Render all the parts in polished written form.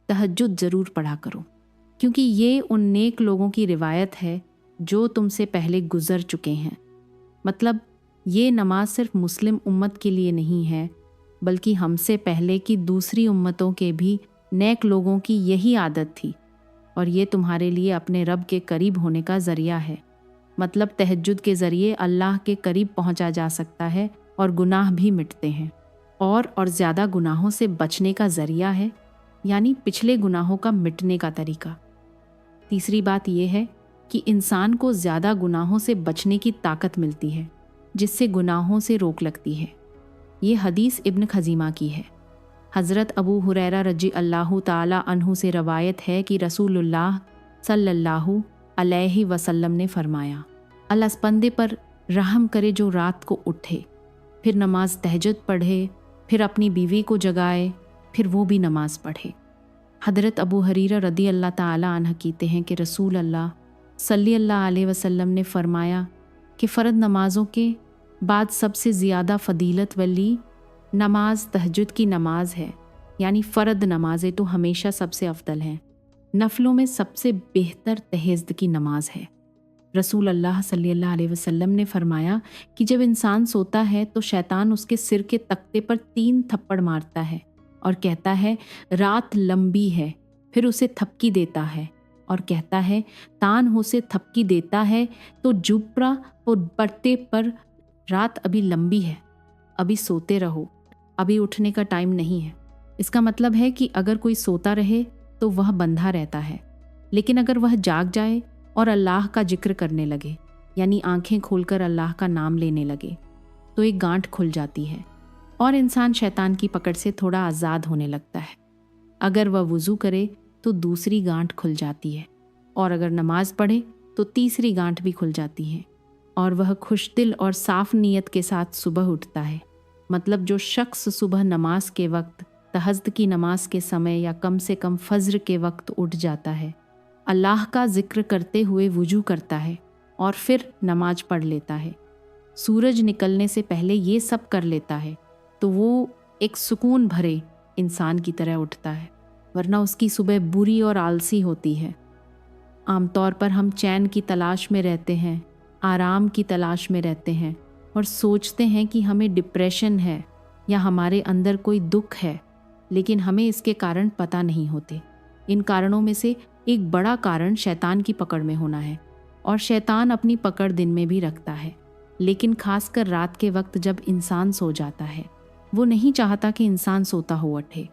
तहज्जुद ज़रूर पढ़ा करो, क्योंकि ये उन नेक लोगों की रिवायत है जो तुमसे पहले गुजर चुके हैं। मतलब ये नमाज सिर्फ मुस्लिम उम्मत के लिए नहीं है, बल्कि हमसे पहले की दूसरी उम्मतों के भी नेक लोगों की यही आदत थी, और ये तुम्हारे लिए अपने रब के करीब होने का ज़रिया है। मतलब तहज्जुद के ज़रिए अल्लाह के करीब पहुंचा जा सकता है और गुनाह भी मिटते हैं, और ज़्यादा गुनाहों से बचने का ज़रिया है, यानी पिछले गुनाहों का मिटने का तरीका। तीसरी बात यह है कि इंसान को ज़्यादा गुनाहों से बचने की ताकत मिलती है, जिससे गुनाहों से रोक लगती है। ये हदीस इब्न खज़ीमा की है। हज़रत अबू हुरैरा रज़ी अल्लाह ताला अन्हु से रवायत है कि रसूलुल्लाह सल्लल्लाहु अलैहि वसल्लम ने फरमाया, अल्लाह उस बंदे पर रहम करे जो रात को उठे, फिर नमाज तहज्जुद पढ़े, फिर अपनी बीवी को जगाए, फिर वो भी नमाज पढ़े। हज़रत अबू हुरैरा रज़ी अल्लाह ताला अन्हु कहते हैं कि रसूल अल्लाह सल्लल्लाहु अलैहि वसल्लम ने फरमाया कि फ़र्द नमाज़ों के बाद सबसे ज़्यादा फ़जीलत वाली नमाज तहज्जुद की नमाज है, यानी फ़र्द नमाज़ें तो हमेशा सबसे अफदल हैं, नफलों में सबसे बेहतर तहज्जुद की नमाज है। रसूल अल्लाह सल्लल्लाहु अलैहि वसल्लम ने फरमाया कि जब इंसान सोता है तो शैतान उसके सिर के तख्ते पर 3 थप्पड़ मारता है और कहता है रात लंबी है, फिर उसे थपकी देता है और कहता है तान हो से थपकी देता है तो जुबरा और बट्टे पर रात अभी लंबी है, अभी सोते रहो, अभी उठने का टाइम नहीं है। इसका मतलब है कि अगर कोई सोता रहे तो वह बंधा रहता है, लेकिन अगर वह जाग जाए और अल्लाह का जिक्र करने लगे, यानी आंखें खोलकर अल्लाह का नाम लेने लगे, तो एक गांठ खुल जाती है और इंसान शैतान की पकड़ से थोड़ा आज़ाद होने लगता है। अगर वह वुज़ू करे तो दूसरी गांठ खुल जाती है, और अगर नमाज पढ़े तो तीसरी गांठ भी खुल जाती है, और वह खुशदिल और साफ नीयत के साथ सुबह उठता है। मतलब जो शख्स सुबह नमाज के वक्त, तहज्जुद की नमाज के समय या कम से कम फज्र के वक्त उठ जाता है, अल्लाह का जिक्र करते हुए वुजू करता है और फिर नमाज पढ़ लेता है, सूरज निकलने से पहले ये सब कर लेता है, तो वो एक सुकून भरे इंसान की तरह उठता है, वरना उसकी सुबह बुरी और आलसी होती है। आमतौर पर हम चैन की तलाश में रहते हैं, आराम की तलाश में रहते हैं और सोचते हैं कि हमें डिप्रेशन है या हमारे अंदर कोई दुख है, लेकिन हमें इसके कारण पता नहीं होते। इन कारणों में से एक बड़ा कारण शैतान की पकड़ में होना है, और शैतान अपनी पकड़ दिन में भी रखता है, लेकिन खासकर रात के वक्त जब इंसान सो जाता है। वो नहीं चाहता कि इंसान सोता हो उठे,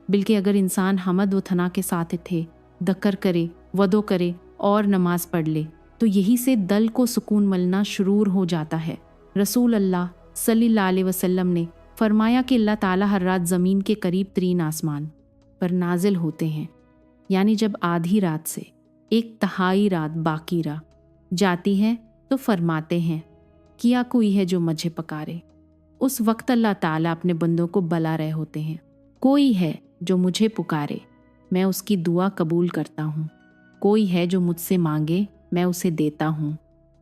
बल्कि अगर इंसान हमद व थना के साथ थे, दकर करे, वदो करे और नमाज पढ़ ले, तो यही से दल को सुकून मिलना शुरू हो जाता है। रसूल अल्लाह सल्लल्लाहु अलैहि वसल्लम ने फरमाया कि अल्लाह ताला हर रात ज़मीन के करीब तरीन आसमान पर नाजिल होते हैं, यानी जब आधी रात से 1/3 रात बाकी रह जाती है तो फरमाते हैं किया कोई है जो मुझे पकारे। उस वक्त अल्लाह ताला अपने बंदों को बुला रहे होते हैं, कोई है जो मुझे पुकारे, मैं उसकी दुआ कबूल करता हूँ। कोई है जो मुझसे मांगे, मैं उसे देता हूँ।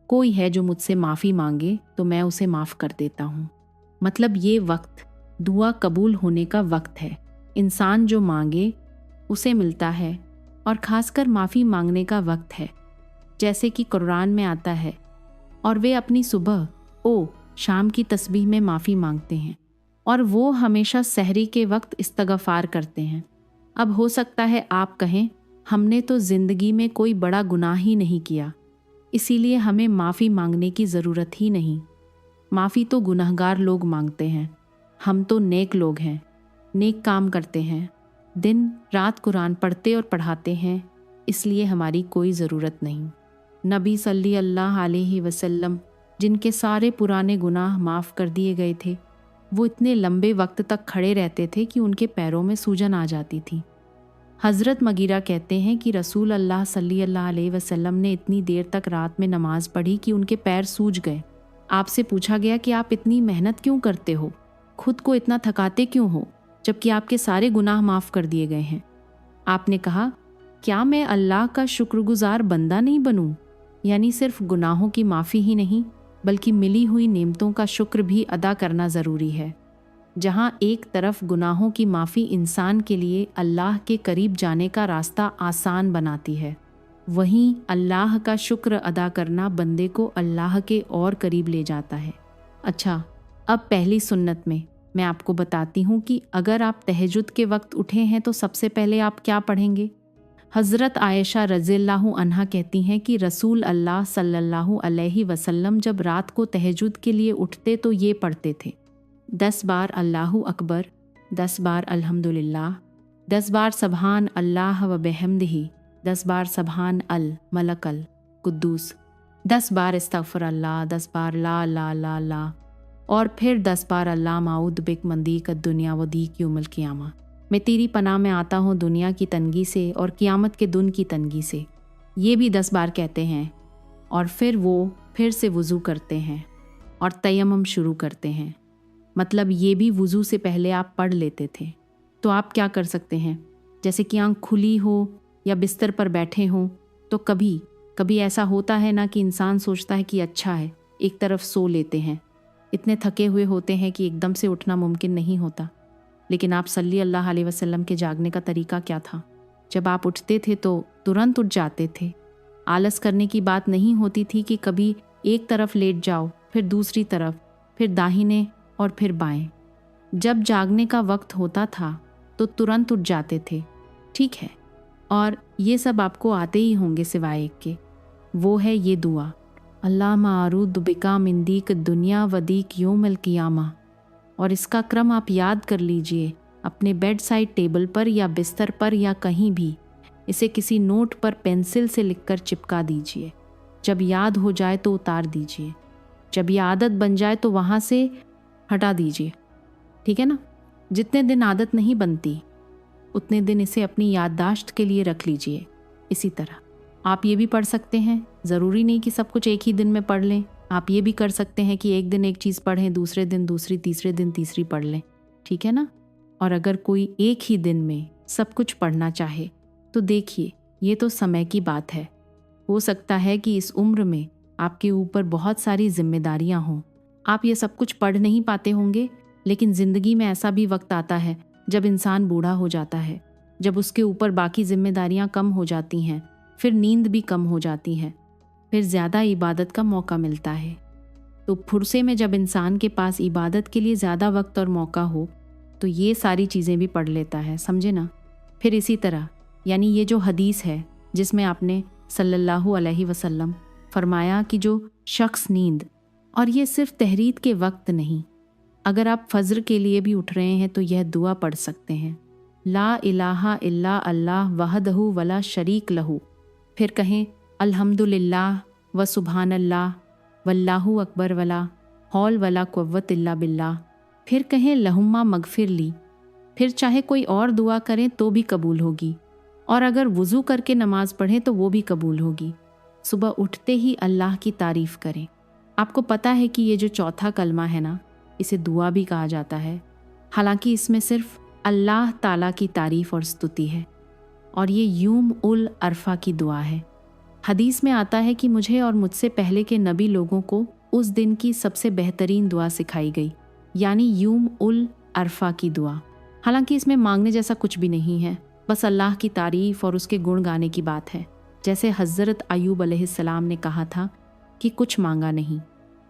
कोई है जो मुझसे माफ़ी मांगे तो मैं उसे माफ़ कर देता हूँ। मतलब ये वक्त दुआ कबूल होने का वक्त है। इंसान जो मांगे उसे मिलता है, और ख़ासकर माफ़ी मांगने का वक्त है, जैसे कि कुरान में आता है, और वे अपनी सुबह शाम की तस्बीह में माफ़ी मांगते हैं, और वो हमेशा सहरी के वक्त इस्तगफार करते हैं। अब हो सकता है आप कहें हमने तो ज़िंदगी में कोई बड़ा गुनाह ही नहीं किया, इसीलिए हमें माफ़ी मांगने की ज़रूरत ही नहीं। माफ़ी तो गुनहगार लोग मांगते हैं, हम तो नेक लोग हैं, नेक काम करते हैं, दिन रात कुरान पढ़ते और पढ़ाते हैं, इसलिए हमारी कोई ज़रूरत नहीं। नबी सल्लल्लाहु अलैहि वसल्लम जिनके सारे पुराने गुनाह माफ़ कर दिए गए थे, वो इतने लंबे वक्त तक खड़े रहते थे कि उनके पैरों में सूजन आ जाती थी। हज़रत मगीरा कहते हैं कि रसूल अल्लाह सल्लल्लाहु अलैहि वसल्लम ने इतनी देर तक रात में नमाज़ पढ़ी कि उनके पैर सूज गए। आपसे पूछा गया कि आप इतनी मेहनत क्यों करते हो, खुद को इतना थकाते क्यों हो, जबकि आपके सारे गुनाह माफ़ कर दिए गए हैं। आपने कहा, क्या मैं अल्लाह का शुक्रगुजार बंदा नहीं बनूं? यानी सिर्फ गुनाहों की माफ़ी ही नहीं, बल्कि मिली हुई नेमतों का शुक्र भी अदा करना ज़रूरी है। जहाँ एक तरफ गुनाहों की माफ़ी इंसान के लिए अल्लाह के करीब जाने का रास्ता आसान बनाती है, वहीं अल्लाह का शुक्र अदा करना बंदे को अल्लाह के और करीब ले जाता है। अच्छा, अब पहली सुन्नत में मैं आपको बताती हूँ कि अगर आप तहज्जुद के वक्त उठे हैं तो सबसे पहले आप क्या पढ़ेंगे। हज़रत आयशा रज़ियल्लाहु अन्हा कहती हैं कि रसूल अल्लाह सल्लल्लाहु अलैहि वसल्लम जब रात को तहज्जुद के लिए उठते तो ये पढ़ते थे, 10 बार अल्लाहु अकबर, 10 बार अल्हम्दुलिल्लाह, 10 बार सबहान अल्लाह व बिहम्दिही, 10 बार सबहान अल मलकल कुद्दूस, 10 बार इस्तग़फ़िरुल्लाह, 10 बार ला ला ला ला, और फिर 10 बार अल्लाह माऊद बिक मंदीक दुनिया व दीक यौमल क़ियामा। मैं तेरी पनाह में आता हूँ दुनिया की तंगी से और क़ियामत के दिन की तंगी से। ये भी 10 बार कहते हैं और फिर वो फिर से वज़ू करते हैं और तयम्मुम शुरू करते हैं। मतलब ये भी वज़ू से पहले आप पढ़ लेते थे। तो आप क्या कर सकते हैं, जैसे कि आँख खुली हो या बिस्तर पर बैठे हों, तो कभी कभी ऐसा होता है ना कि इंसान सोचता है कि अच्छा है, एक तरफ सो लेते हैं। इतने थके हुए होते हैं कि एकदम से उठना मुमकिन नहीं होता। लेकिन आप सल्लल्लाहु अलैहि वसल्लम के जागने का तरीका क्या था? जब आप उठते थे तो तुरंत उठ जाते थे। आलस करने की बात नहीं होती थी कि कभी एक तरफ लेट जाओ, फिर दूसरी तरफ, फिर दाहिने और फिर बाएं। जब जागने का वक्त होता था तो तुरंत उठ जाते थे। ठीक है, और ये सब आपको आते ही होंगे सिवाय एक के, वो है ये दुआ, अल्लाह मारूद बिका मिंदीक दुनिया वदीक यौमल क़ियामा। और इसका क्रम आप याद कर लीजिए अपने बेड साइड टेबल पर या बिस्तर पर या कहीं भी। इसे किसी नोट पर पेंसिल से लिखकर चिपका दीजिए। जब याद हो जाए तो उतार दीजिए, जब ये आदत बन जाए तो वहाँ से हटा दीजिए। ठीक है ना? जितने दिन आदत नहीं बनती उतने दिन इसे अपनी याददाश्त के लिए रख लीजिए। इसी तरह आप ये भी पढ़ सकते हैं, ज़रूरी नहीं कि सब कुछ एक ही दिन में पढ़ लें। आप ये भी कर सकते हैं कि एक दिन एक चीज़ पढ़ें, दूसरे दिन दूसरी, तीसरे दिन तीसरी पढ़ लें। ठीक है ना? और अगर कोई एक ही दिन में सब कुछ पढ़ना चाहे तो देखिए, ये तो समय की बात है। हो सकता है कि इस उम्र में आपके ऊपर बहुत सारी जिम्मेदारियां हों, आप ये सब कुछ पढ़ नहीं पाते होंगे। लेकिन ज़िंदगी में ऐसा भी वक्त आता है जब इंसान बूढ़ा हो जाता है, जब उसके ऊपर बाकी जिम्मेदारियां कम हो जाती हैं, फिर नींद भी कम हो जाती है, फिर ज़्यादा इबादत का मौका मिलता है। तो फुरसे में जब इंसान के पास इबादत के लिए ज़्यादा वक्त और मौका हो तो ये सारी चीज़ें भी पढ़ लेता है, समझे ना? फिर इसी तरह, यानी ये जो हदीस है जिसमें आपने सल्लल्लाहु अलैहि वसल्लम फरमाया कि जो शख्स नींद, और ये सिर्फ तहरीद के वक्त नहीं, अगर आप फज्र के लिए भी उठ रहे हैं तो यह दुआ पढ़ सकते हैं, ला इलाहा इल्ला अल्लाह वहदहु वला शरीक लहू। फिर कहें अल्हम्दुलिल्लाह व सुबहानल्लाह वल्लाहु अकबर वला हौल वला कुव्वत इल्ला बिल्लाह। फिर कहें लहुम्मा मगफिर ली। फिर चाहे कोई और दुआ करें तो भी कबूल होगी, और अगर वज़ू करके नमाज पढ़ें तो वो भी कबूल होगी। सुबह उठते ही अल्लाह की तारीफ़ करें। आपको पता है कि ये जो चौथा कलमा है ना, इसे दुआ भी कहा जाता है। हालांकि इसमें सिर्फ अल्लाह ताला की तारीफ़ और स्तुति है, और ये यूम उल अरफा की दुआ है। हदीस में आता है कि मुझे और मुझसे पहले के नबी लोगों को उस दिन की सबसे बेहतरीन दुआ सिखाई गई, यानी यूम उल अरफा की दुआ। हालांकि इसमें मांगने जैसा कुछ भी नहीं है, बस अल्लाह की तारीफ़ और उसके गुण गाने की बात है। जैसे हज़रत अय्यूब अलैहिस्सलाम ने कहा था कि कुछ मांगा नहीं,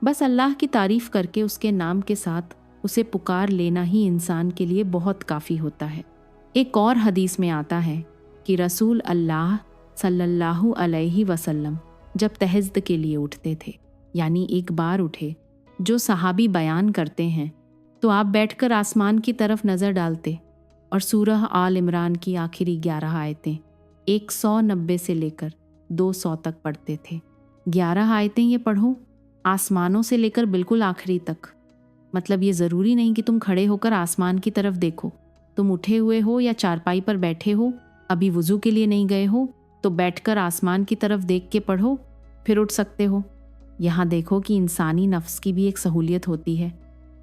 बस अल्लाह की तारीफ़ करके उसके नाम के साथ उसे पुकार लेना ही इंसान के लिए बहुत काफ़ी होता है। एक और हदीस में आता है कि रसूल अल्लाह सल्लल्लाहु अलैहि वसल्लम जब तहज्जुद के लिए उठते थे, यानी एक बार उठे, जो सहाबी बयान करते हैं, तो आप बैठकर आसमान की तरफ नज़र डालते और सूरह आल इमरान की आखिरी 11 आयतें 190 से लेकर 200 तक पढ़ते थे। 11 आयतें ये पढ़ो, आसमानों से लेकर बिल्कुल आखिरी तक। मतलब ये ज़रूरी नहीं कि तुम खड़े होकर आसमान की तरफ देखो, तुम उठे हुए हो या चारपाई पर बैठे हो, अभी वज़ू के लिए नहीं गए हो, तो बैठकर आसमान की तरफ देख के पढ़ो, फिर उठ सकते हो। यहाँ देखो कि इंसानी नफ्स की भी एक सहूलियत होती है।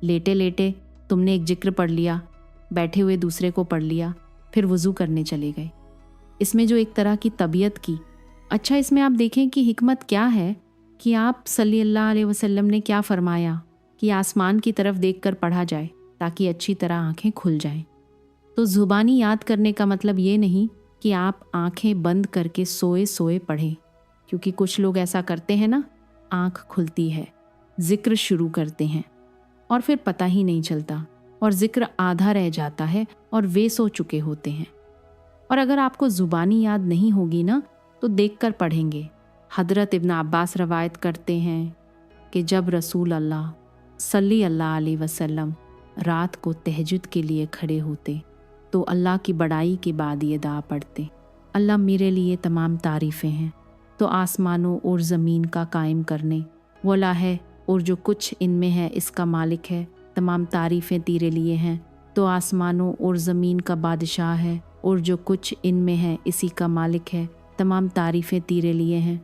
लेटे लेटे तुमने एक जिक्र पढ़ लिया, बैठे हुए दूसरे को पढ़ लिया, फिर वज़ू करने चले गए। इसमें जो एक तरह की तबीयत की, अच्छा इसमें आप देखें कि हिकमत क्या है कि आप सल्लल्लाहु अलैहि वसल्लम ने क्या फरमाया कि आसमान की तरफ देखकर पढ़ा जाए। ताकि अच्छी तरह आंखें खुल जाएं। तो ज़ुबानी याद करने का मतलब ये नहीं कि आप आंखें बंद करके सोए सोए पढ़ें, क्योंकि कुछ लोग ऐसा करते हैं ना, आंख खुलती है, जिक्र शुरू करते हैं और फिर पता ही नहीं चलता और जिक्र आधा रह जाता है और वे सो चुके होते हैं। और अगर आपको ज़ुबानी याद नहीं होगी ना तो देखकर पढ़ेंगे। हज़रत इब्न अब्बास रवायत करते हैं कि जब रसूल अल्लाह सल्लल्लाहु अलैहि वसल्लम रात को तहज्जुद के लिए खड़े होते तो अल्लाह की बड़ाई के बाद ये दुआ पढ़ते, अल्लाह मेरे लिए तमाम तारीफ़ें हैं तो आसमानों और ज़मीन का कायम करने वाला है और जो कुछ इनमें है इसका मालिक है, तमाम तारीफ़ें तेरे लिए हैं तो आसमानों और ज़मीन का बादशाह है और जो कुछ इनमें है इसी का मालिक है, तमाम तारीफ़ें तेरे लिए हैं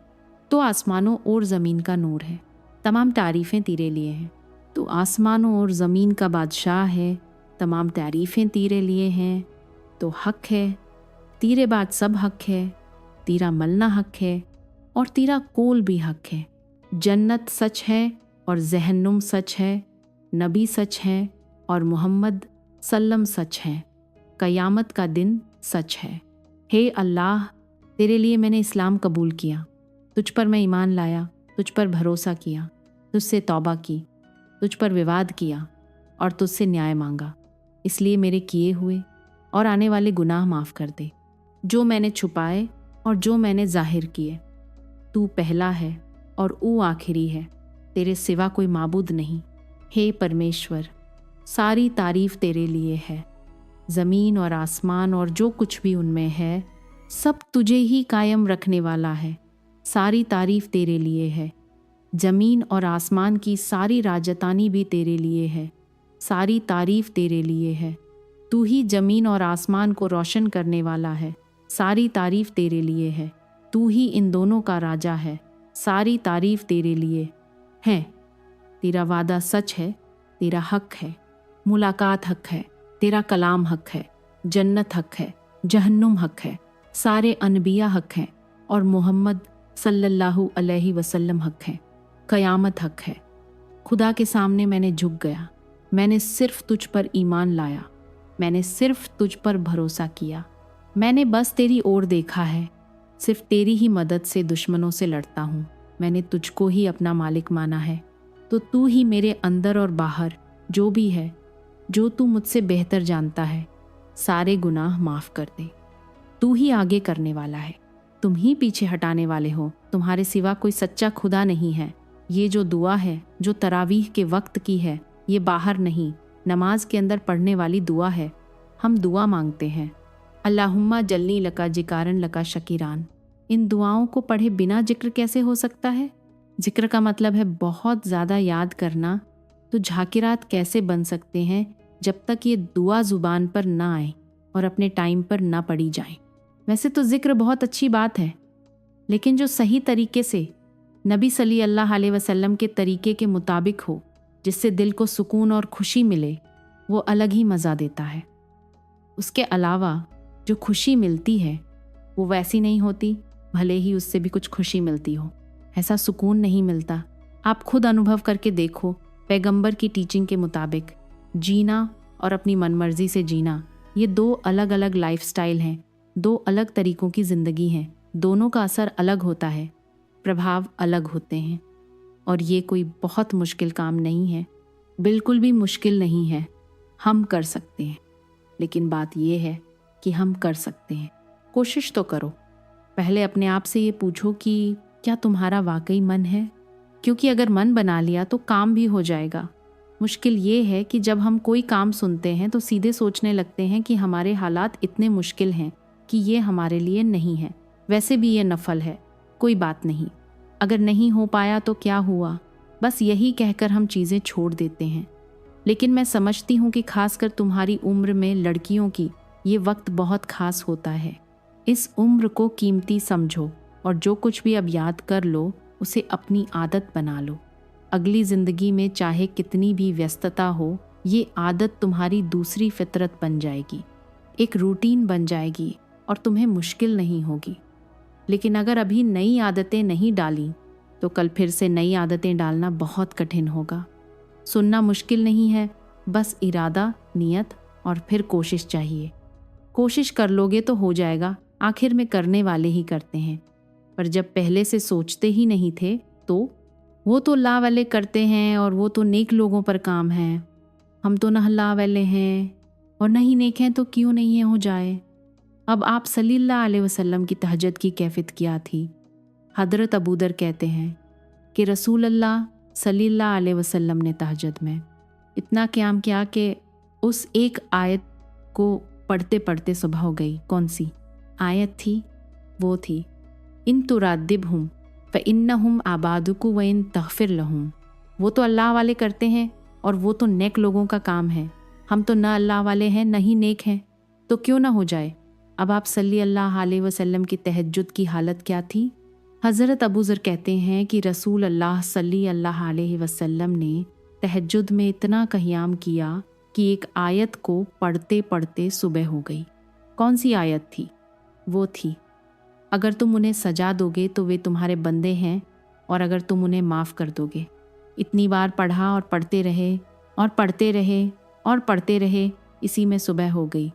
तो आसमानों और ज़मीन का नूर है, तमाम तारीफ़ें तेरे लिए हैं तो आसमानों और ज़मीन का बादशाह है, तमाम तारीफ़ें तेरे लिए हैं तो हक़ है, तेरे बाद सब हक़ है, तेरा मलना हक़ है और तेरा कोल भी हक़ है। जन्नत सच है और जहन्नुम सच है, नबी सच है और मोहम्मद सल्लम सच है, क़यामत का दिन सच है। हे अल्लाह, तेरे लिए मैंने इस्लाम कबूल किया, तुझ पर मैं ईमान लाया, तुझ पर भरोसा किया, तुझसे तौबा की, तुझ पर विवाद किया और तुझसे न्याय मांगा, इसलिए मेरे किए हुए और आने वाले गुनाह माफ़ कर दे, जो मैंने छुपाए और जो मैंने जाहिर किए। तू पहला है और वो आखिरी है, तेरे सिवा कोई माबूद नहीं। हे परमेश्वर, सारी तारीफ़ तेरे लिए है, ज़मीन और आसमान और जो कुछ भी उनमें है सब तुझे ही कायम रखने वाला है, सारी तारीफ़ तेरे लिए है। ज़मीन और आसमान की सारी राजतानी भी तेरे लिए है, सारी तारीफ़ तेरे लिए है। तू ही ज़मीन और आसमान को रोशन करने वाला है, सारी तारीफ़ तेरे लिए है। तू ही इन दोनों का राजा है, सारी तारीफ़ तेरे लिए है। तेरा वादा सच है, तेरा हक़ है, मुलाकात हक़ है, तेरा कलाम हक़ है, जन्नत हक़ है, जहन्नुम हक़ है, सारे अनबिया हक़ हैं और मोहम्मद सल्लल्लाहु अलैहि वसल्लम हक़ है, क़यामत हक़ है। खुदा के सामने मैंने झुक गया, मैंने सिर्फ़ तुझ पर ईमान लाया, मैंने सिर्फ़ तुझ पर भरोसा किया, मैंने बस तेरी ओर देखा है, सिर्फ़ तेरी ही मदद से दुश्मनों से लड़ता हूँ, मैंने तुझको ही अपना मालिक माना है, तो तू ही मेरे अंदर और बाहर जो भी है, जो तू मुझसे बेहतर जानता है, सारे गुनाह माफ़ कर दे। तू ही आगे करने वाला है, तुम ही पीछे हटाने वाले हो, तुम्हारे सिवा कोई सच्चा खुदा नहीं है। ये जो दुआ है जो तरावीह के वक्त की है, ये बाहर नहीं, नमाज के अंदर पढ़ने वाली दुआ है। हम दुआ मांगते हैं, अल्लाहुम्मा जल्ली लका जिकारन लका शकीरान। इन दुआओं को पढ़े बिना जिक्र कैसे हो सकता है? जिक्र का मतलब है बहुत ज़्यादा याद करना, तो झाकिरात कैसे बन सकते हैं जब तक ये दुआ ज़ुबान पर ना आए और अपने टाइम पर ना पढ़ी जाए। वैसे तो जिक्र बहुत अच्छी बात है, लेकिन जो सही तरीके से नबी सल्लल्लाहु अलैहि वसल्लम के तरीके के मुताबिक हो, जिससे दिल को सुकून और खुशी मिले, वो अलग ही मज़ा देता है। उसके अलावा जो खुशी मिलती है वो वैसी नहीं होती, भले ही उससे भी कुछ खुशी मिलती हो, ऐसा सुकून नहीं मिलता। आप खुद अनुभव करके देखो, पैगंबर की टीचिंग के मुताबिक जीना और अपनी मनमर्जी से जीना, ये दो अलग अलग लाइफस्टाइल हैं, दो अलग तरीक़ों की ज़िंदगी हैं, दोनों का असर अलग होता है, प्रभाव अलग होते हैं। और ये कोई बहुत मुश्किल काम नहीं है, बिल्कुल भी मुश्किल नहीं है, हम कर सकते हैं। लेकिन बात ये है कि हम कर सकते हैं, कोशिश तो करो। पहले अपने आप से ये पूछो कि क्या तुम्हारा वाकई मन है, क्योंकि अगर मन बना लिया तो काम भी हो जाएगा। मुश्किल ये है कि जब हम कोई काम सुनते हैं तो सीधे सोचने लगते हैं कि हमारे हालात इतने मुश्किल हैं कि ये हमारे लिए नहीं है, वैसे भी ये नफल है, कोई बात नहीं, अगर नहीं हो पाया तो क्या हुआ, बस यही कहकर हम चीज़ें छोड़ देते हैं। लेकिन मैं समझती हूँ कि खासकर तुम्हारी उम्र में लड़कियों की ये वक्त बहुत खास होता है। इस उम्र को कीमती समझो और जो कुछ भी अब याद कर लो उसे अपनी आदत बना लो। अगली ज़िंदगी में चाहे कितनी भी व्यस्तता हो, ये आदत तुम्हारी दूसरी फितरत बन जाएगी, एक रूटीन बन जाएगी और तुम्हें मुश्किल नहीं होगी। लेकिन अगर अभी नई आदतें नहीं डाली तो कल फिर से नई आदतें डालना बहुत कठिन होगा। सुनना मुश्किल नहीं है, बस इरादा, नियत और फिर कोशिश चाहिए। कोशिश कर लोगे तो हो जाएगा, आखिर में करने वाले ही करते हैं। पर जब पहले से सोचते ही नहीं थे तो वो तो अल्लाह वाले करते हैं और वो तो नेक लोगों पर काम है, हम तो न अल्लाह वाले हैं और नहीं नेक हैं तो क्यों नहीं है हो जाए। अब आप सल्लल्लाहु अलैहि वसल्लम की तहज्जुद की कैफियत क्या थी। हज़रत अबू दर कहते हैं कि रसूल अल्लाह सल्लल्लाहु अलैहि वसल्लम ने तहज्जुद में इतना क़याम किया कि उस एक आयत को पढ़ते पढ़ते सुबह हो गई। कौन सी आयत थी? वो थी इन तुरादिबहुम फ़इन्नहुम आबादुकु व इन तग़फ़िर लहुम। वो तो अल्लाह वाले करते हैं और वो तो नेक लोगों का काम है, हम तो न अल्लाह वाले हैं न ही नेक हैं, तो क्यों ना हो जाए। अब आप सल्लल्लाहु अलैहि वसल्लम की तहज्जुद की हालत क्या थी। हज़रत अबू ज़र कहते हैं कि रसूल अल्लाह सल्लल्लाहु अलैहि वसल्लम ने तहज्जुद में इतना क़याम किया कि एक आयत को पढ़ते पढ़ते सुबह हो गई। कौन सी आयत थी? वो थी अगर तुम उन्हें सजा दोगे तो वे तुम्हारे बंदे हैं और अगर तुम उन्हें माफ़ कर दोगे। इतनी बार पढ़ा और पढ़ते रहे और पढ़ते रहे और पढ़ते रहे, इसी में सुबह हो गई।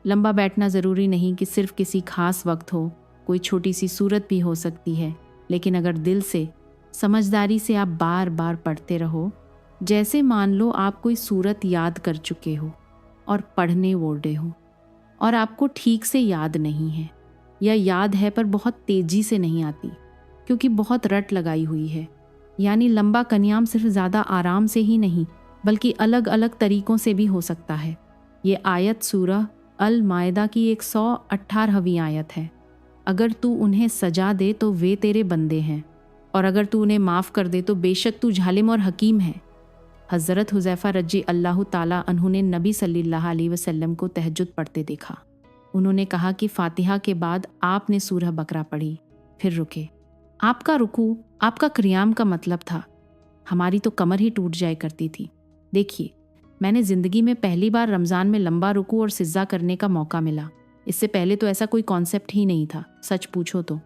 लंबा बैठना ज़रूरी नहीं कि सिर्फ़ किसी ख़ास वक्त हो, कोई छोटी सी सूरत भी हो सकती है, लेकिन अगर दिल से समझदारी से आप बार बार पढ़ते रहो, जैसे मान लो आप कोई सूरत याद कर चुके हो और पढ़ने वोड़े हो और आपको ठीक से याद नहीं है, या याद है पर बहुत तेज़ी से नहीं आती क्योंकि बहुत रट लगाई हुई है। यानी लंबा क़याम सिर्फ ज़्यादा आराम से ही नहीं बल्कि अलग अलग तरीक़ों से भी हो सकता है। ये आयत सूरह अल माइदा की 118वीं आयत है। अगर तू उन्हें सजा दे तो वे तेरे बंदे हैं और अगर तू उन्हें माफ़ कर दे तो बेशक तू जालिम और हकीम है। हज़रत हुज़ैफ़ा रज़ी अल्लाह ताला अन्हु ने नबी सल्लल्लाहु अलैहि वसल्लम को तहज्जुद पढ़ते देखा। उन्होंने कहा कि फ़ातिहा के बाद आपने सूरह बकरा पढ़ी, फिर रुके। आपका रुकू, आपका क़ियाम का मतलब था। हमारी तो कमर ही टूट जाए करती थी। देखिए, मैंने ज़िंदगी में पहली बार रमज़ान में लंबा रुकू और सिज्जा करने का मौका मिला। इससे पहले तो ऐसा कोई कॉन्सेप्ट ही नहीं था, सच पूछो तो।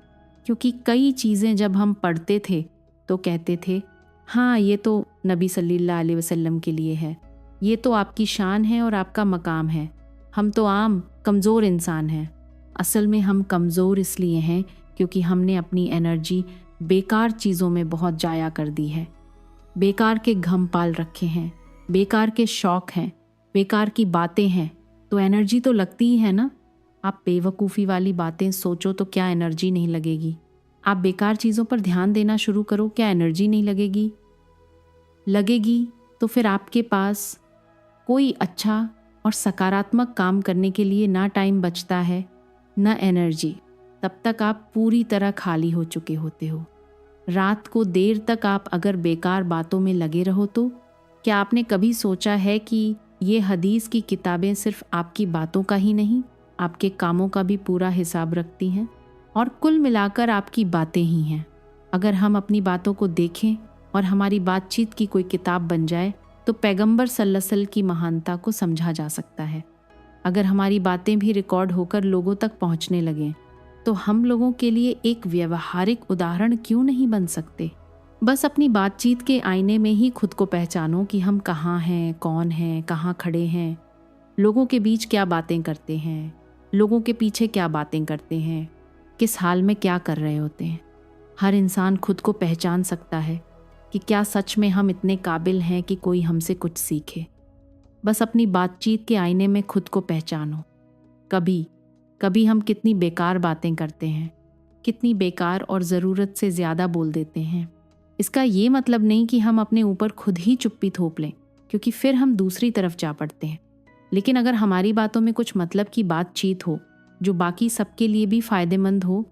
क्योंकि कई चीज़ें जब हम पढ़ते थे तो कहते थे हाँ ये तो नबी सल्लल्लाहु अलैहि वसल्लम के लिए है, ये तो आपकी शान है और आपका मकाम है, हम तो आम कमज़ोर इंसान हैं। असल में हम कमज़ोर इसलिए हैं क्योंकि हमने अपनी एनर्जी बेकार चीज़ों में बहुत जाया कर दी है, बेकार के घम पाल रखे हैं, बेकार के शौक़ हैं, बेकार की बातें हैं, तो एनर्जी तो लगती ही है ना। आप बेवकूफ़ी वाली बातें सोचो तो क्या एनर्जी नहीं लगेगी। आप बेकार चीज़ों पर ध्यान देना शुरू करो, क्या एनर्जी नहीं लगेगी। लगेगी तो फिर आपके पास कोई अच्छा और सकारात्मक काम करने के लिए ना टाइम बचता है ना एनर्जी। तब तक आप पूरी तरह खाली हो चुके होते हो। रात को देर तक आप अगर बेकार बातों में लगे रहो तो क्या आपने कभी सोचा है कि ये हदीस की किताबें सिर्फ आपकी बातों का ही नहीं, आपके कामों का भी पूरा हिसाब रखती हैं और कुल मिलाकर आपकी बातें ही हैं। अगर हम अपनी बातों को देखें और हमारी बातचीत की कोई किताब बन जाए तो पैगंबर सल्लल्लाहु अलैहि वसल्लम की महानता को समझा जा सकता है। अगर हमारी बातें भी रिकॉर्ड होकर लोगों तक पहुंचने लगें तो हम लोगों के लिए एक व्यवहारिक उदाहरण क्यों नहीं बन सकते। बस अपनी बातचीत के आईने में ही खुद को पहचानो कि हम कहाँ हैं, कौन हैं, कहाँ खड़े हैं, लोगों के बीच क्या बातें करते हैं, लोगों के पीछे क्या बातें करते हैं, किस हाल में क्या कर रहे होते हैं। हर इंसान खुद को पहचान सकता है कि क्या सच में हम इतने काबिल हैं कि कोई हमसे कुछ सीखे। बस अपनी बातचीत के आईने में खुद को पहचानो। कभी कभी हम कितनी बेकार बातें करते हैं, कितनी बेकार और ज़रूरत से ज़्यादा बोल देते हैं। इसका ये मतलब नहीं कि हम अपने ऊपर खुद ही चुप्पी थोप लें, क्योंकि फिर हम दूसरी तरफ जा पड़ते हैं। लेकिन अगर हमारी बातों में कुछ मतलब की बातचीत हो जो बाकी सबके लिए भी फ़ायदेमंद हो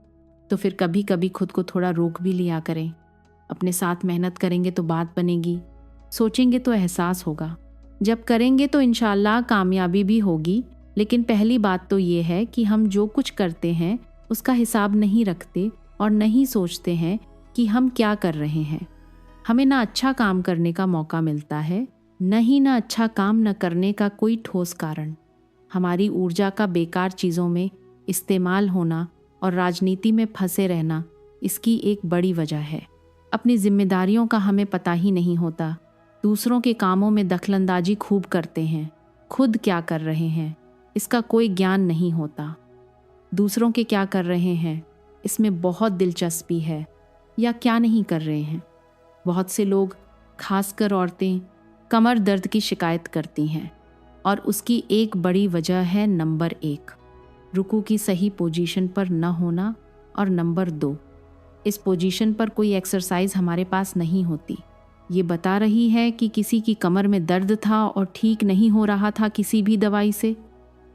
तो फिर कभी कभी खुद को थोड़ा रोक भी लिया करें। अपने साथ मेहनत करेंगे तो बात बनेगी, सोचेंगे तो एहसास होगा, जब करेंगे तो इंशाअल्लाह कामयाबी भी होगी। लेकिन पहली बात तो ये है कि हम जो कुछ करते हैं उसका हिसाब नहीं रखते और नहीं सोचते हैं कि हम क्या कर रहे हैं। हमें ना अच्छा काम करने का मौका मिलता है, नहीं ना अच्छा काम न करने का कोई ठोस कारण। हमारी ऊर्जा का बेकार चीज़ों में इस्तेमाल होना और राजनीति में फंसे रहना इसकी एक बड़ी वजह है। अपनी जिम्मेदारियों का हमें पता ही नहीं होता, दूसरों के कामों में दखलंदाजी खूब करते हैं, खुद क्या कर रहे हैं इसका कोई ज्ञान नहीं होता। दूसरों के क्या कर रहे हैं इसमें बहुत दिलचस्पी है या क्या नहीं कर रहे हैं। बहुत से लोग, खासकर औरतें, कमर दर्द की शिकायत करती हैं और उसकी एक बड़ी वजह है नंबर 1, रुकू की सही पोजीशन पर न होना, और नंबर 2, इस पोजीशन पर कोई एक्सरसाइज हमारे पास नहीं होती। ये बता रही है कि किसी की कमर में दर्द था और ठीक नहीं हो रहा था किसी भी दवाई से,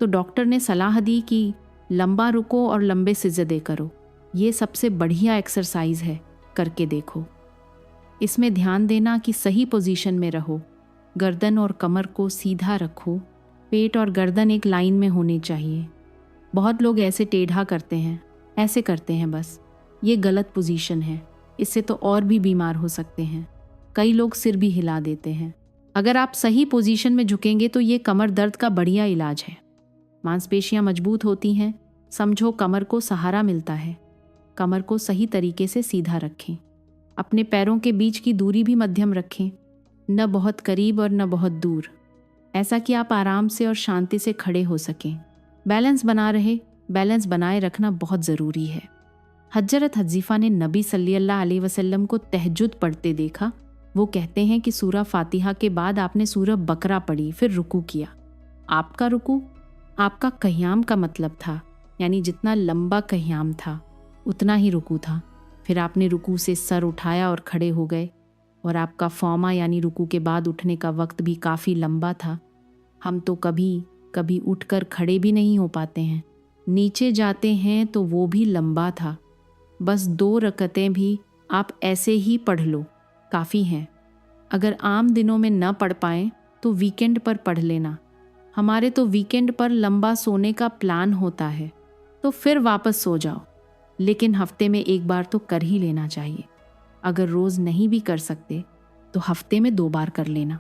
तो डॉक्टर ने सलाह दी कि लंबा रुको और लंबे सिजदे करो, ये सबसे बढ़िया एक्सरसाइज है, करके देखो। इसमें ध्यान देना कि सही पोजीशन में रहो, गर्दन और कमर को सीधा रखो, पेट और गर्दन एक लाइन में होने चाहिए। बहुत लोग ऐसे टेढ़ा करते हैं, ऐसे करते हैं बस, ये गलत पोजीशन है, इससे तो और भी बीमार हो सकते हैं। कई लोग सिर भी हिला देते हैं। अगर आप सही पोजीशन में झुकेंगे तो ये कमर दर्द का बढ़िया इलाज है। मांसपेशियां मजबूत होती हैं, समझो कमर को सहारा मिलता है। कमर को सही तरीके से सीधा रखें। अपने पैरों के बीच की दूरी भी मध्यम रखें, न बहुत करीब और न बहुत दूर, ऐसा कि आप आराम से और शांति से खड़े हो सकें। बैलेंस बना रहे, बैलेंस बनाए रखना बहुत ज़रूरी है। हजरत हज़ीफ़ा ने नबी सल्लल्लाहु अलैहि वसल्लम को तहज्जुद पढ़ते देखा। वो कहते हैं कि सूरह फातिहा के बाद आपने सूरह बकरा पढ़ी, फिर रुकू किया। आपका रुकू आपका क़याम का मतलब था, यानी जितना लंबा क़याम था उतना ही रुकू था। फिर आपने रुकू से सर उठाया और खड़े हो गए, और आपका फौमा यानी रुकू के बाद उठने का वक्त भी काफ़ी लंबा था। हम तो कभी कभी उठकर खड़े भी नहीं हो पाते हैं, नीचे जाते हैं तो वो भी लंबा था। बस 2 रकतें भी आप ऐसे ही पढ़ लो, काफ़ी हैं। अगर आम दिनों में न पढ़ पाएँ तो वीकेंड पर पढ़ लेना। हमारे तो वीकेंड पर लंबा सोने का प्लान होता है, तो फिर वापस सो जाओ, लेकिन हफ्ते में एक बार तो कर ही लेना चाहिए। अगर रोज़ नहीं भी कर सकते तो हफ्ते में 2 बार कर लेना।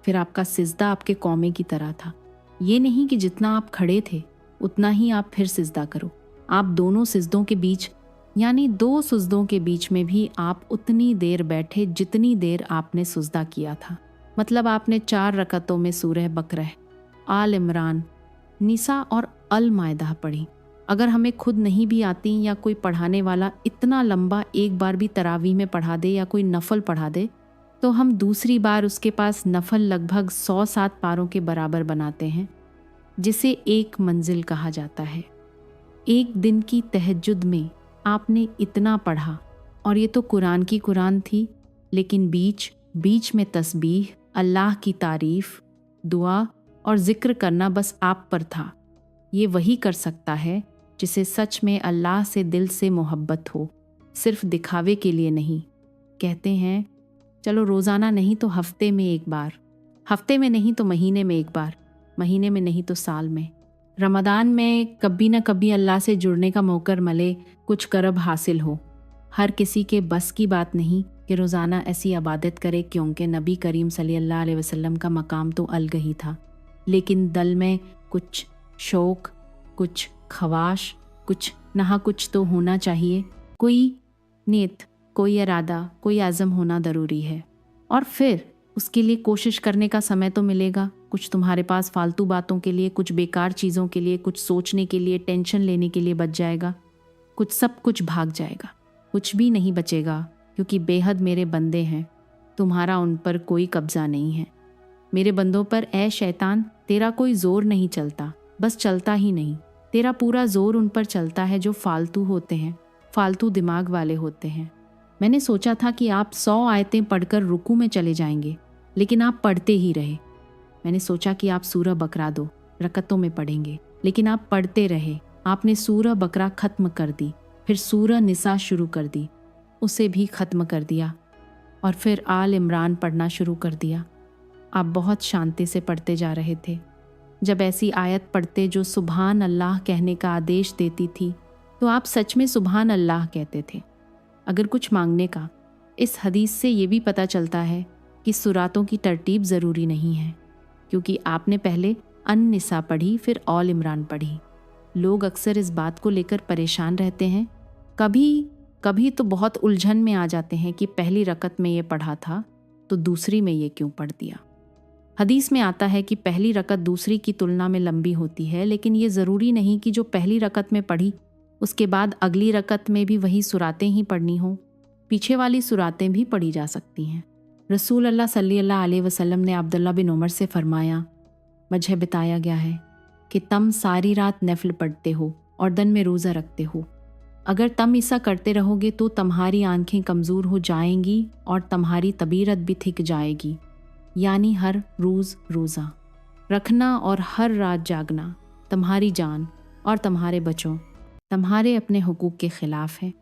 फिर आपका सिजदा आपके कौमे की तरह था। ये नहीं कि जितना आप खड़े थे उतना ही आप फिर सिजदा करो। आप दोनों सिजदों के बीच, यानी 2 सुजदों के बीच में भी आप उतनी देर बैठे जितनी देर आपने सुजदा किया था। मतलब आपने 4 रकतों में सूरह बकरा, आल इमरान, निसा और अल मायदा पढ़ी। अगर हमें खुद नहीं भी आती या कोई पढ़ाने वाला इतना लंबा एक बार भी तरावी में पढ़ा दे या कोई नफल पढ़ा दे, तो हम दूसरी बार उसके पास नफल लगभग 107 पारों के बराबर बनाते हैं, जिसे एक मंजिल कहा जाता है। एक दिन की तहज्जुद में आपने इतना पढ़ा, और ये तो कुरान की कुरान थी, लेकिन बीच बीच में तस्बीह, अल्लाह की तारीफ, दुआ और जिक्र करना बस आप पर था। ये वही कर सकता है जिसे सच में अल्लाह से दिल से मोहब्बत हो, सिर्फ दिखावे के लिए नहीं। कहते हैं चलो रोज़ाना नहीं तो हफ्ते में एक बार, हफ्ते में नहीं तो महीने में एक बार, महीने में नहीं तो साल में। रमज़ान में कभी न कभी अल्लाह से जुड़ने का मौका मिले, कुछ करब हासिल हो। हर किसी के बस की बात नहीं कि रोज़ाना ऐसी इबादत करे, क्योंकि नबी करीम सल्लल्लाहु अलैहि वसल्लम का मकाम तो अलग ही था। लेकिन दिल में कुछ शौक़, कुछ ख्वाहिश, कुछ नहा कुछ तो होना चाहिए। कोई नीयत, कोई इरादा, कोई आज़म होना ज़रूरी है। और फिर उसके लिए कोशिश करने का समय तो मिलेगा। कुछ तुम्हारे पास फालतू बातों के लिए, कुछ बेकार चीज़ों के लिए, कुछ सोचने के लिए, टेंशन लेने के लिए बच जाएगा। सब कुछ भाग जाएगा, कुछ भी नहीं बचेगा, क्योंकि बेहद मेरे बंदे हैं, तुम्हारा उन पर कोई कब्ज़ा नहीं है। मेरे बंदों पर ऐ शैतान तेरा कोई ज़ोर नहीं चलता, बस चलता ही नहीं, तेरा पूरा ज़ोर उन पर चलता है जो फालतू होते हैं, फालतू दिमाग वाले होते हैं। मैंने सोचा था कि आप 100 आयतें पढ़कर रुकू में चले जाएंगे, लेकिन आप पढ़ते ही रहे। मैंने सोचा कि आप सूरह बकरा 2 रकतों में पढ़ेंगे, लेकिन आप पढ़ते रहे। आपने सूरह बकरा ख़त्म कर दी, फिर सूरह निसा शुरू कर दी, उसे भी ख़त्म कर दिया, और फिर आल इमरान पढ़ना शुरू कर दिया। आप बहुत शांति से पढ़ते जा रहे थे। जब ऐसी आयत पढ़ते जो सुभान अल्लाह कहने का आदेश देती थी, तो आप सच में सुभान अल्लाह कहते थे। अगर कुछ मांगने का, इस हदीस से ये भी पता चलता है कि सुरातों की तरतीब ज़रूरी नहीं है, क्योंकि आपने पहले अन-निसा पढ़ी, फिर आल इमरान पढ़ी। लोग अक्सर इस बात को लेकर परेशान रहते हैं। कभी कभी तो बहुत उलझन में आ जाते हैं कि पहली रकत में ये पढ़ा था तो दूसरी में ये क्यों पढ़ दिया? हदीस में आता है कि पहली रकत दूसरी की तुलना में लंबी होती है, लेकिन ये ज़रूरी नहीं कि जो पहली रकत में पढ़ी उसके बाद अगली रकत में भी वही सुरातें ही पढ़नी हो। पीछे वाली सुरातें भी पढ़ी जा सकती हैं। रसूल अल्लाह सल्लल्लाहु अलैहि वसल्लम ने अब्दुल्ला बिन उमर से फरमाया, मुझे बताया गया है कि तुम सारी रात नफल पढ़ते हो और दिन में रोज़ा रखते हो। अगर तुम ऐसा करते रहोगे तो तुम्हारी आंखें कमज़ोर हो जाएंगी और तुम्हारी तबीयत भी थिक जाएगी। यानी हर रोज़ रोज़ा रखना और हर रात जागना तुम्हारी जान और तुम्हारे बच्चों, तुम्हारे अपने हुकूक के ख़िलाफ़ है।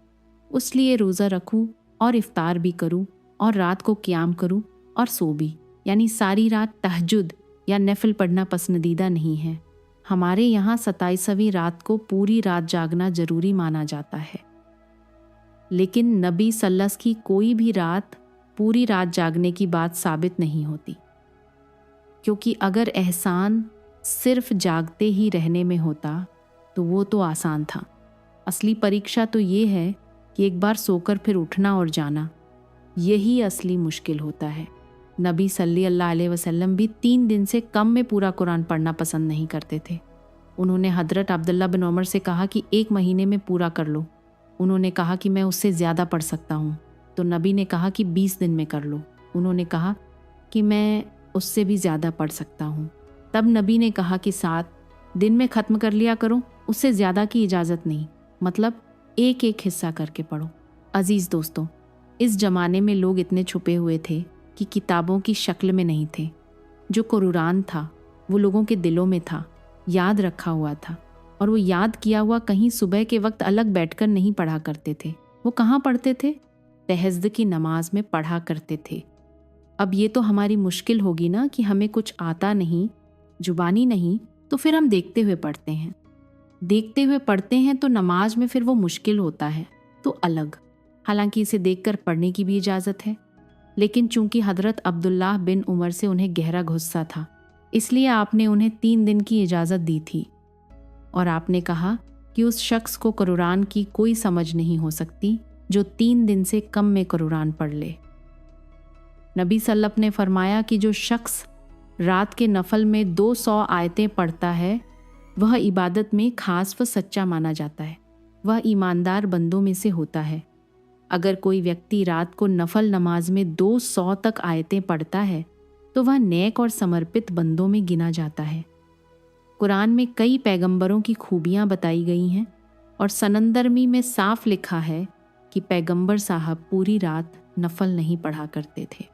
इसलिए रोज़ा रखूँ और इफ्तार भी करूँ और रात को क़याम करूँ और सो भी, यानी सारी रात तहज्जुद या नफल पढ़ना पसंदीदा नहीं है। हमारे यहाँ 27वीं रात को पूरी रात जागना ज़रूरी माना जाता है, लेकिन नबी सल्लल्लाहु की कोई भी रात पूरी रात जागने की बात साबित नहीं होती, क्योंकि अगर एहसान सिर्फ जागते ही रहने में होता तो वो तो आसान था। असली परीक्षा तो ये है कि एक बार सोकर फिर उठना और जाना, यही असली मुश्किल होता है। नबी सल्लल्लाहु अलैहि वसल्लम भी 3 दिन से कम में पूरा कुरान पढ़ना पसंद नहीं करते थे। उन्होंने हज़रत अब्दुल्ला बिन उमर से कहा कि 1 महीने में पूरा कर लो। उन्होंने कहा कि मैं उससे ज़्यादा पढ़ सकता हूँ, तो नबी ने कहा कि 20 दिन में कर लो। उन्होंने कहा कि मैं उससे भी ज़्यादा पढ़ सकता हूँ। तब नबी ने कहा कि 7 दिन में ख़त्म कर लिया करो, उससे ज़्यादा की इजाज़त नहीं, मतलब एक एक हिस्सा करके पढ़ो। अज़ीज़ दोस्तों, इस ज़माने में लोग इतने छुपे हुए थे कि किताबों की शक्ल में नहीं थे। जो कुरान था वो लोगों के दिलों में था, याद रखा हुआ था, और वो याद किया हुआ कहीं सुबह के वक्त अलग बैठकर नहीं पढ़ा करते थे। वो कहाँ पढ़ते थे? तहज्जुद की नमाज में पढ़ा करते थे। अब ये तो हमारी मुश्किल होगी ना कि हमें कुछ आता नहीं, जुबानी नहीं, तो फिर हम देखते हुए पढ़ते हैं। देखते हुए पढ़ते हैं तो नमाज में फिर वो मुश्किल होता है तो अलग। हालांकि इसे देखकर पढ़ने की भी इजाज़त है, लेकिन चूंकि हज़रत अब्दुल्लाह बिन उमर से उन्हें गहरा गुस्सा था, इसलिए आपने उन्हें 3 दिन की इजाज़त दी थी, और आपने कहा कि उस शख्स को कुरान की कोई समझ नहीं हो सकती जो 3 दिन से कम में कुरान पढ़ ले। नबी सल्लल्लाहु ने फरमाया कि जो शख्स रात के नफल में 200 आयतें पढ़ता है वह इबादत में खास व सच्चा माना जाता है, वह ईमानदार बंदों में से होता है। अगर कोई व्यक्ति रात को नफल नमाज में 200 तक आयतें पढ़ता है तो वह नेक और समर्पित बंदों में गिना जाता है। कुरान में कई पैगंबरों की खूबियाँ बताई गई हैं और सनंदरमी में साफ लिखा है कि पैगंबर साहब पूरी रात नफल नहीं पढ़ा करते थे।